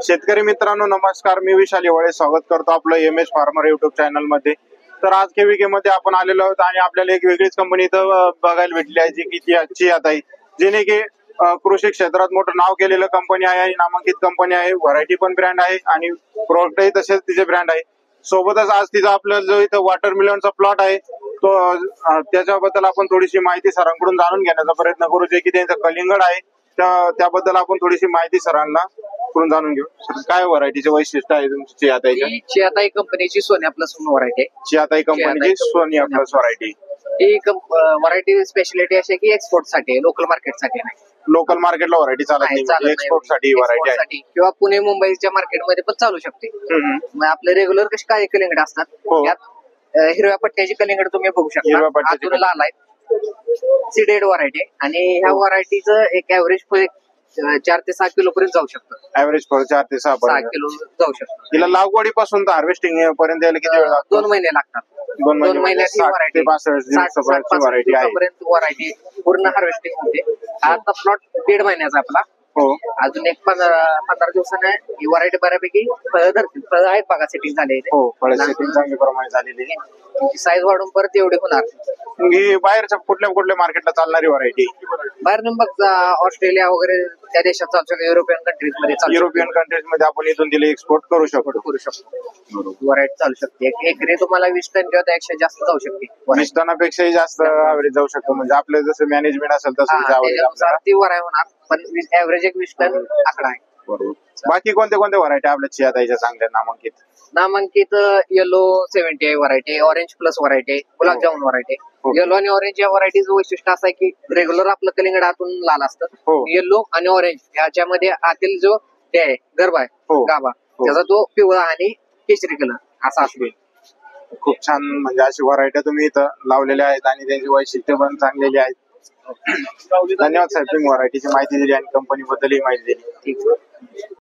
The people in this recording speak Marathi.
शेतकरी मित्रांनो नमस्कार, मी विशाल येवळे स्वागत करतो आपलं M H farmer YouTube channel मध्ये। तर आज केवीके मध्ये आपण आलेलो आहोत आणि आपल्याला एक वेगळीच कंपनी इथं बघायला भेटली आहे जी की चियाताई, जेणे की कृषी क्षेत्रात मोठं नाव केलेलं कंपनी आहे, नामांकित कंपनी आहे, व्हरायटी पण ब्रँड आहे आणि प्रोडक्टही तसेच तिचे ब्रँड आहे। सोबतच आज तिचा आपला जो इथं वॉटरमेलनचा प्लॉट आहे तो त्याच्याबद्दल आपण थोडीशी माहिती सरांकडून जाणून घेण्याचा प्रयत्न करू, जे की त्यांचं कलिंगड आहे त्याबद्दल आपण थोडीशी माहिती सरांना करून जाणून घेऊ। सर, काय व्हरायटीचे वैशिष्ट्य आहे तुमची चियाताईच्या? चियाताई कंपनीची सोन्या प्लस व्हरायटी आहे। चियाताई कंपनीची सोनिया प्लस व्हरायटी ही व्हरायटी स्पेशालिटी अशी आहे की एक्सपोर्ट साठी, लोकल मार्केट साठी नाही। लोकल मार्केटला व्हरायटी चालत नाही, एक्सपोर्ट साठी व्हरायटी आहे किंवा पुणे मुंबईच्या मार्केटमध्ये पण चालू शकते। मग आपले रेग्युलर कसे काय कलिंगड असतात, यात हिरव्या पट्ट्याची कलिंगड तुम्ही बघू शकता, आतून लाल आहे, सीडेड व्हरायटी आणि ह्या व्हरायटीचं एक ऍव्हरेज 4 ते 6 किलो पर्यंत जाऊ शकतं। ऍव्हरेज 4 ते 6 किलो जाऊ शकतं। तिला लागवडीपासून तर हार्वेस्टिंग पर्यंत यायला किती वेळ लागतो? 2 महिने लागतात। 2 महिन्याची व्हरायटी 65 व्हरायटी आहे। व्हरायटी पूर्ण हार्वेस्टिंग होते। आता प्लॉट 1.5 महिन्याचा आपला, अजून एक 15 दिवसाने ही व्हरायटी बऱ्यापैकी फळ धरतील। फळ आहेत बघा, सेटिंग झाले, फळ सेटिंग चांगल्या प्रमाणे झालेली, साईज वाढून परत एवढी होणार। ही बाहेरच्या कुठल्या मार्केटला चालणारी व्हरायटी? बाहेर बघ ऑस्ट्रेलिया वगैरे त्या देशात चालू शकतो, युरोपियन कंट्रीज मध्ये युरोपियन कंट्रीज मध्ये आपण इथून दिले एक्सपोर्ट करू शकतो। व्हरायटी चालू शकते, एकरी तुम्हाला 20 टन किंवा त्यापेक्षा जास्त जाऊ शकते। 20 टनापेक्षाही जास्त ऍव्हरेज जाऊ शकतो, म्हणजे आपलं जसं मॅनेजमेंट असेल तसं ती व्हरायटी होणार, पण ऍव्हरेज एक 20 टन आकडा आहे। बाकी कोणत्या व्हरायटी आपल्या चियाताईच्या चांगल्या नामांकित येलो 70 आहे variety, orange plus variety, gulab jamun variety. Yellow आणि ऑरेंज या व्हरायटीचं वैशिष्ट्य असं आहे की रेग्युलर आपलं कलिंगड आतून लाल असतं, येलो आणि ऑरेंज याच्यामध्ये आतील जो ते आहे गर्भ आहे गाभा, त्याचा तो पिवळा आणि केशरी कलर असा असतो। खूप छान, म्हणजे अशी व्हरायटी तुम्ही इथं लावलेल्या आहेत आणि त्यांची वैशिष्ट्य पण चांगलेली आहेत। धन्यवाद साहेब, तुम्ही व्हरायटीची माहिती दिली आणि कंपनी बद्दलही माहिती दिली।